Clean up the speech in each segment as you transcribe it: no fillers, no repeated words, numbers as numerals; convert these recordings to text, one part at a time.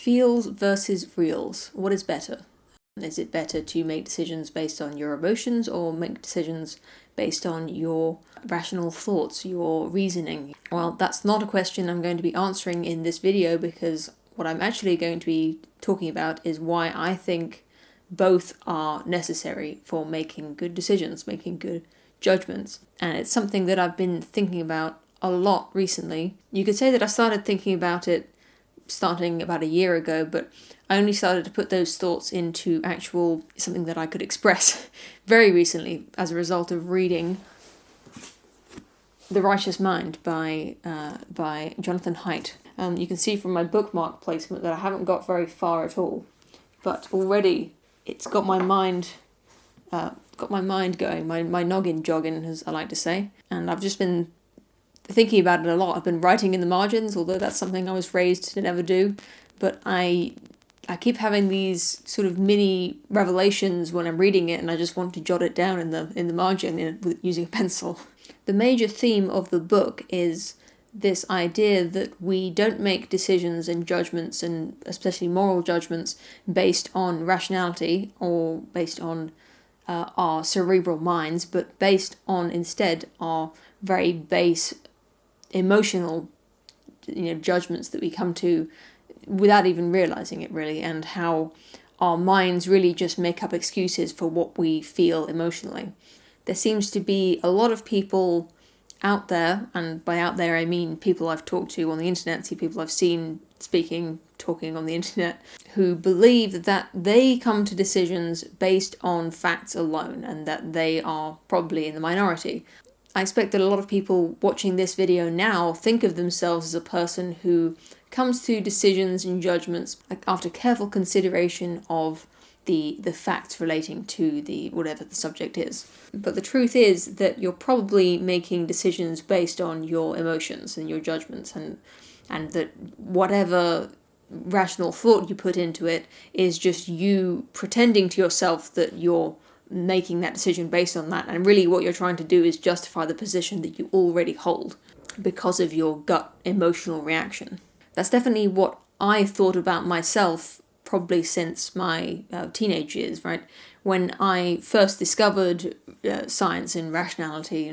Feels versus reals. What is better? Is it better to make decisions based on your emotions or make decisions based on your rational thoughts, your reasoning? Well, that's not a question I'm going to be answering in this video, because what I'm actually going to be talking about is why I think both are necessary for making good decisions, making good judgments. And it's something that I've been thinking about a lot recently. You could say that I started thinking about it starting about a year ago, but I only started to put those thoughts into actual something that I could express very recently as a result of reading The Righteous Mind by Jonathan Haidt. You can see from my bookmark placement that I haven't got very far at all, but already it's got my mind going, my noggin jogging, as I like to say, and I've just been thinking about it a lot. I've been writing in the margins, although that's something I was raised to never do, but I keep having these sort of mini revelations when I'm reading it, and I just want to jot it down in the margin using a pencil. The major theme of the book is this idea that we don't make decisions and judgments, and especially moral judgments, based on rationality or based on our cerebral minds, but based on instead our very base emotional judgments that we come to without even realizing it, really, and how our minds really just make up excuses for what we feel emotionally. There seems to be a lot of people out there, and by out there I mean people I've talked to on the internet, people I've seen talking on the internet, who believe that they come to decisions based on facts alone, and that they are probably in the minority. I expect that a lot of people watching this video now think of themselves as a person who comes to decisions and judgments after careful consideration of the facts relating to whatever the subject is. But the truth is that you're probably making decisions based on your emotions and your judgments, and that whatever rational thought you put into it is just you pretending to yourself that you're making that decision based on that, and really what you're trying to do is justify the position that you already hold because of your gut emotional reaction. That's definitely what I thought about myself probably since my teenage years, right? When I first discovered science and rationality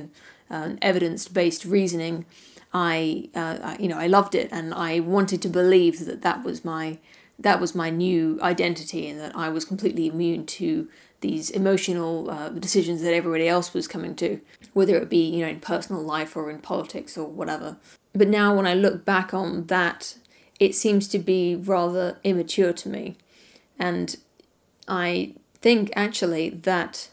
and evidence-based reasoning, I loved it, and I wanted to believe that was my new identity, and that I was completely immune to these emotional decisions that everybody else was coming to, whether it be in personal life or in politics or whatever. But now when I look back on that, it seems to be rather immature to me, and I think actually that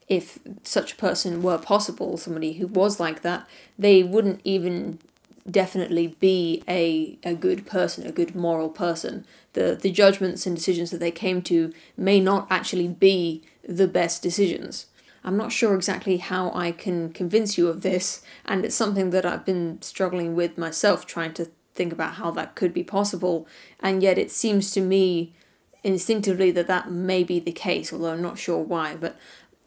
if such a person were possible, somebody who was like that, they wouldn't even definitely be a good person, a good moral person. The judgments and decisions that they came to may not actually be the best decisions. I'm not sure exactly how I can convince you of this, and it's something that I've been struggling with myself, trying to think about how that could be possible, and yet it seems to me instinctively that may be the case, although I'm not sure why. But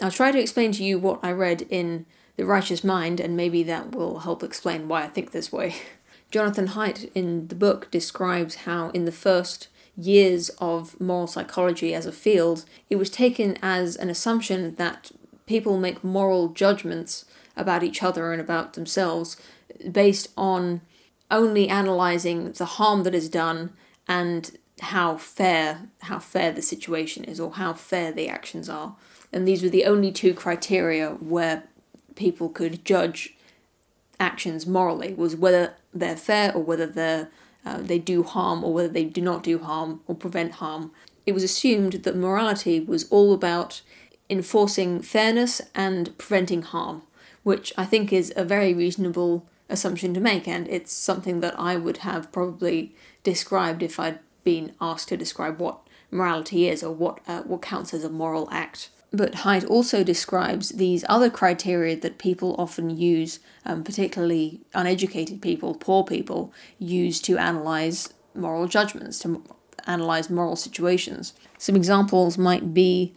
I'll try to explain to you what I read in The Righteous Mind, and maybe that will help explain why I think this way. Jonathan Haidt in the book describes how in the first years of moral psychology as a field, it was taken as an assumption that people make moral judgments about each other and about themselves based on only analysing the harm that is done and how fair the situation is, or how fair the actions are. And these were the only two criteria where people could judge actions morally, was whether they're fair or whether they do harm, or whether they do not do harm or prevent harm. It was assumed that morality was all about enforcing fairness and preventing harm, which I think is a very reasonable assumption to make, and it's something that I would have probably described if I'd been asked to describe what morality is, or what counts as a moral act. But Haidt also describes these other criteria that people often use, particularly uneducated people, poor people, use to analyse moral judgments, to analyse moral situations. Some examples might be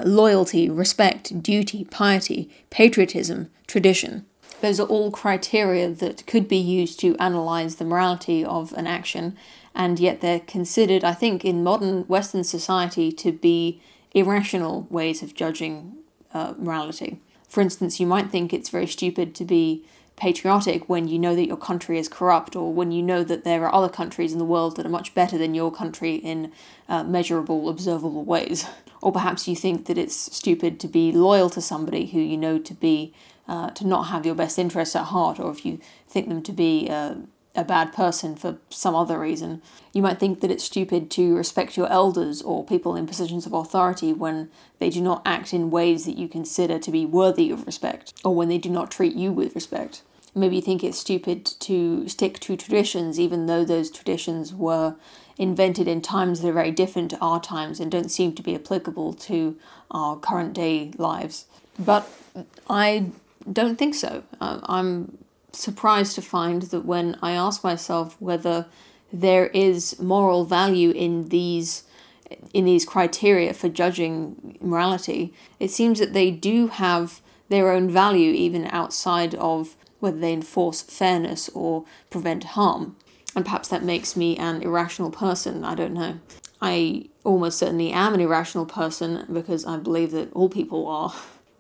loyalty, respect, duty, piety, patriotism, tradition. Those are all criteria that could be used to analyse the morality of an action, and yet they're considered, I think, in modern Western society to be irrational ways of judging morality. For instance, you might think it's very stupid to be patriotic when you know that your country is corrupt, or when you know that there are other countries in the world that are much better than your country in measurable, observable ways. Or perhaps you think that it's stupid to be loyal to somebody who you know to be to not have your best interests at heart, or if you think them to be a bad person for some other reason. You might think that it's stupid to respect your elders or people in positions of authority when they do not act in ways that you consider to be worthy of respect, or when they do not treat you with respect. Maybe you think it's stupid to stick to traditions even though those traditions were invented in times that are very different to our times and don't seem to be applicable to our current day lives. But I don't think so. I'm surprised to find that when I ask myself whether there is moral value in these criteria for judging morality, it seems that they do have their own value even outside of whether they enforce fairness or prevent harm. And perhaps that makes me an irrational person, I don't know. I almost certainly am an irrational person because I believe that all people are.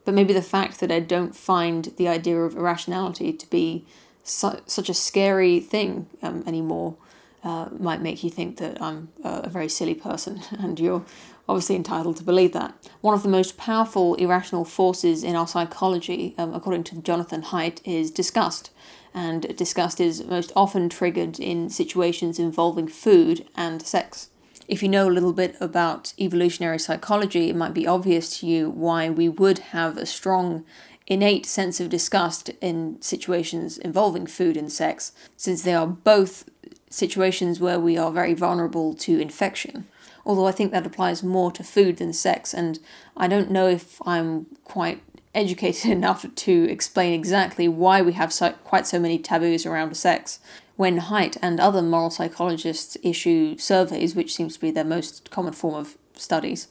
But maybe the fact that I don't find the idea of irrationality to be such a scary thing anymore might make you think that I'm a very silly person, and you're obviously entitled to believe that. One of the most powerful irrational forces in our psychology, according to Jonathan Haidt, is disgust. And disgust is most often triggered in situations involving food and sex. If you know a little bit about evolutionary psychology, it might be obvious to you why we would have a strong innate sense of disgust in situations involving food and sex, since they are both situations where we are very vulnerable to infection. Although I think that applies more to food than sex, and I don't know if I'm quite educated enough to explain exactly why we have quite so many taboos around sex. When Haidt and other moral psychologists issue surveys, which seems to be their most common form of studies,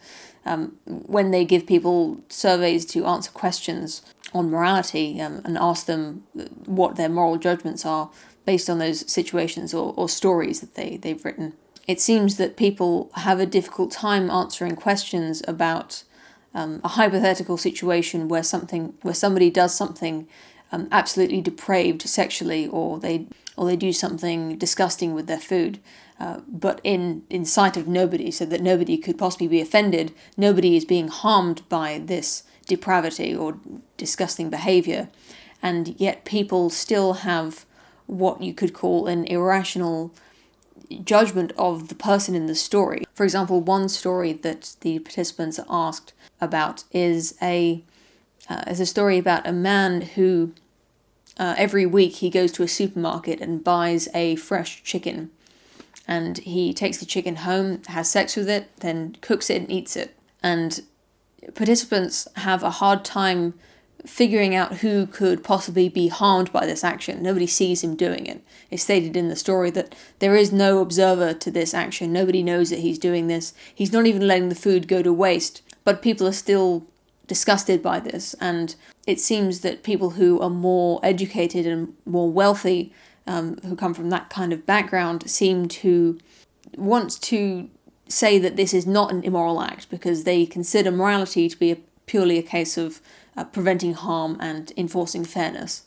when they give people surveys to answer questions on morality and ask them what their moral judgments are based on those situations or stories that they've written, it seems that people have a difficult time answering questions about a hypothetical situation where somebody does something absolutely depraved sexually, or they do something disgusting with their food, but in sight of nobody, so that nobody could possibly be offended. Nobody is being harmed by this depravity or disgusting behavior, and yet people still have what you could call an irrational judgment of the person in the story. For example, one story that the participants are asked about is a story about a man who every week he goes to a supermarket and buys a fresh chicken, and he takes the chicken home, has sex with it, then cooks it and eats it. And participants have a hard time figuring out who could possibly be harmed by this action. Nobody sees him doing it. It's stated in the story that there is no observer to this action. Nobody knows that he's doing this. He's not even letting the food go to waste. But people are still disgusted by this, and it seems that people who are more educated and more wealthy, who come from that kind of background, seem to want to say that this is not an immoral act because they consider morality to be purely a case of preventing harm and enforcing fairness.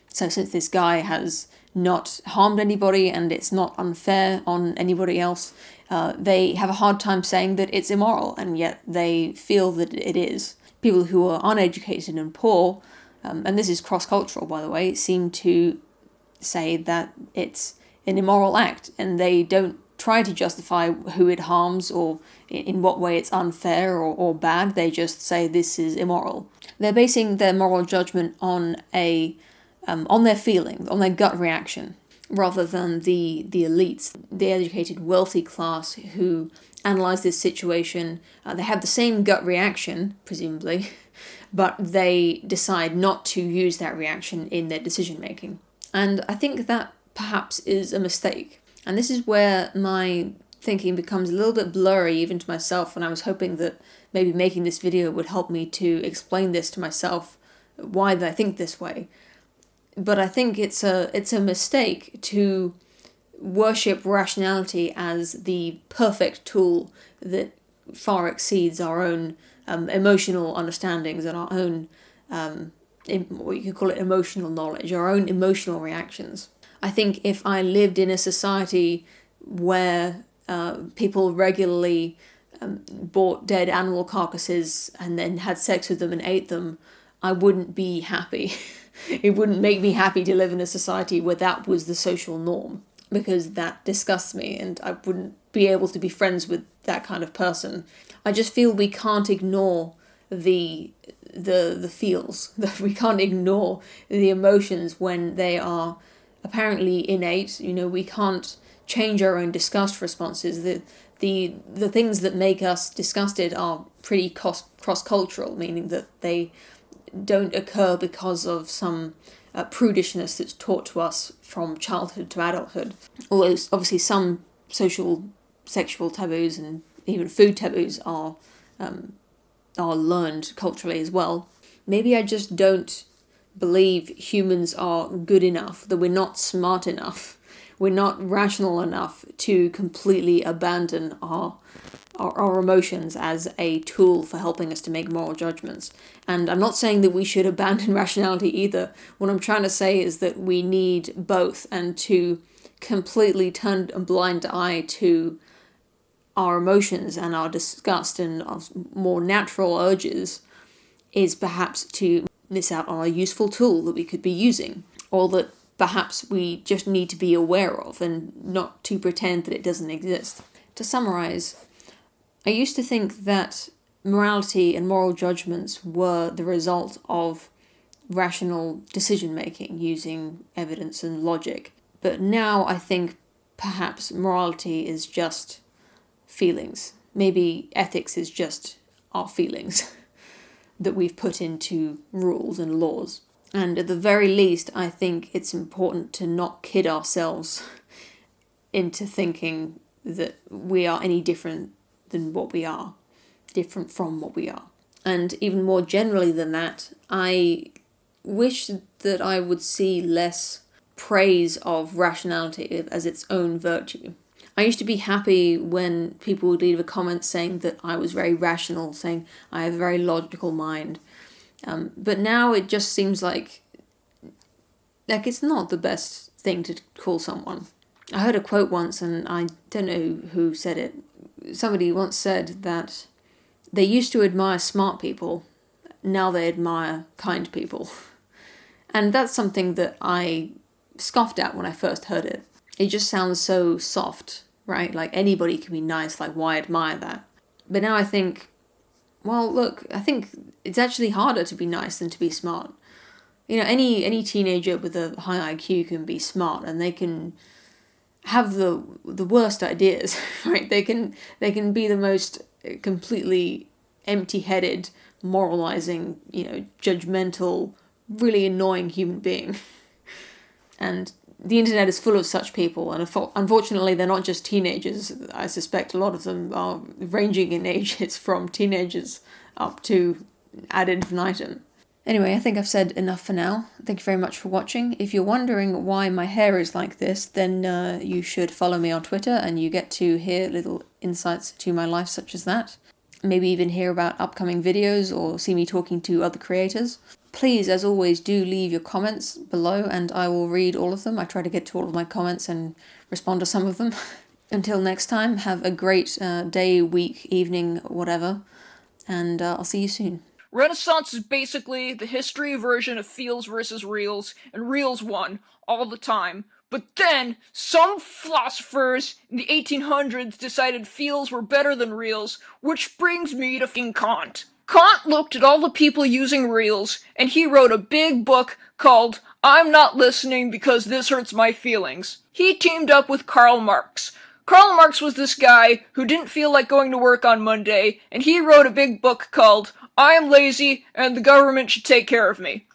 So since this guy has not harmed anybody and it's not unfair on anybody else, they have a hard time saying that it's immoral, and yet they feel that it is. People who are uneducated and poor, and this is cross-cultural by the way, seem to say that it's an immoral act, and they don't try to justify who it harms or in what way it's unfair or bad. They just say this is immoral. They're basing their moral judgment on their feeling, on their gut reaction, rather than the elites, the educated wealthy class who analyze this situation. They have the same gut reaction, presumably, but they decide not to use that reaction in their decision making. And I think that perhaps is a mistake. And this is where my thinking becomes a little bit blurry even to myself, and I was hoping that maybe making this video would help me to explain this to myself, why I think this way. But I think it's a mistake to worship rationality as the perfect tool that far exceeds our own emotional understandings and our own, what you could call it, emotional knowledge, our own emotional reactions. I think if I lived in a society where people regularly bought dead animal carcasses and then had sex with them and ate them, I wouldn't be happy. It wouldn't make me happy to live in a society where that was the social norm, because that disgusts me and I wouldn't be able to be friends with that kind of person. I just feel we can't ignore the feels, that we can't ignore the emotions when they are apparently innate. We can't change our own disgust responses. The things that make us disgusted are pretty cross-cultural, meaning that they don't occur because of some prudishness that's taught to us from childhood to adulthood. Although obviously some social sexual taboos and even food taboos are learned culturally as well. Maybe I just don't believe humans are good enough, that we're not smart enough, we're not rational enough to completely abandon our emotions as a tool for helping us to make moral judgments. And I'm not saying that we should abandon rationality either. What I'm trying to say is that we need both, and to completely turn a blind eye to our emotions and our disgust and our more natural urges is perhaps to miss out on a useful tool that we could be using, or that perhaps we just need to be aware of and not to pretend that it doesn't exist. To summarize, I used to think that morality and moral judgments were the result of rational decision-making using evidence and logic. But now I think perhaps morality is just feelings. Maybe ethics is just our feelings that we've put into rules and laws. And at the very least, I think it's important to not kid ourselves into thinking that we are any different than what we are, different from what we are. And even more generally than that, I wish that I would see less praise of rationality as its own virtue. I used to be happy when people would leave a comment saying that I was very rational, saying I have a very logical mind. But now it just seems like it's not the best thing to call someone. I heard a quote once, and I don't know who said it. Somebody once said that they used to admire smart people, now they admire kind people. And that's something that I scoffed at when I first heard it. It just sounds so soft, right? Like anybody can be nice, like why admire that? But now I think, well, look, I think it's actually harder to be nice than to be smart. Any teenager with a high IQ can be smart, and they can have the worst ideas, right? They can be the most completely empty-headed, moralizing, judgmental, really annoying human being. And the internet is full of such people, and unfortunately they're not just teenagers. I suspect a lot of them are ranging in ages from teenagers up to ad infinitum. Anyway, I think I've said enough for now. Thank you very much for watching. If you're wondering why my hair is like this, then you should follow me on Twitter, and you get to hear little insights to my life such as that. Maybe even hear about upcoming videos or see me talking to other creators. Please, as always, do leave your comments below and I will read all of them. I try to get to all of my comments and respond to some of them. Until next time, have a great day, week, evening, whatever, and I'll see you soon. Renaissance is basically the history version of feels versus reals, and reals won all the time. But then, some philosophers in the 1800s decided feels were better than reals, which brings me to Kant. Kant looked at all the people using reals, and he wrote a big book called I'm Not Listening Because This Hurts My Feelings. He teamed up with Karl Marx. Karl Marx was this guy who didn't feel like going to work on Monday, and he wrote a big book called I am lazy and the government should take care of me.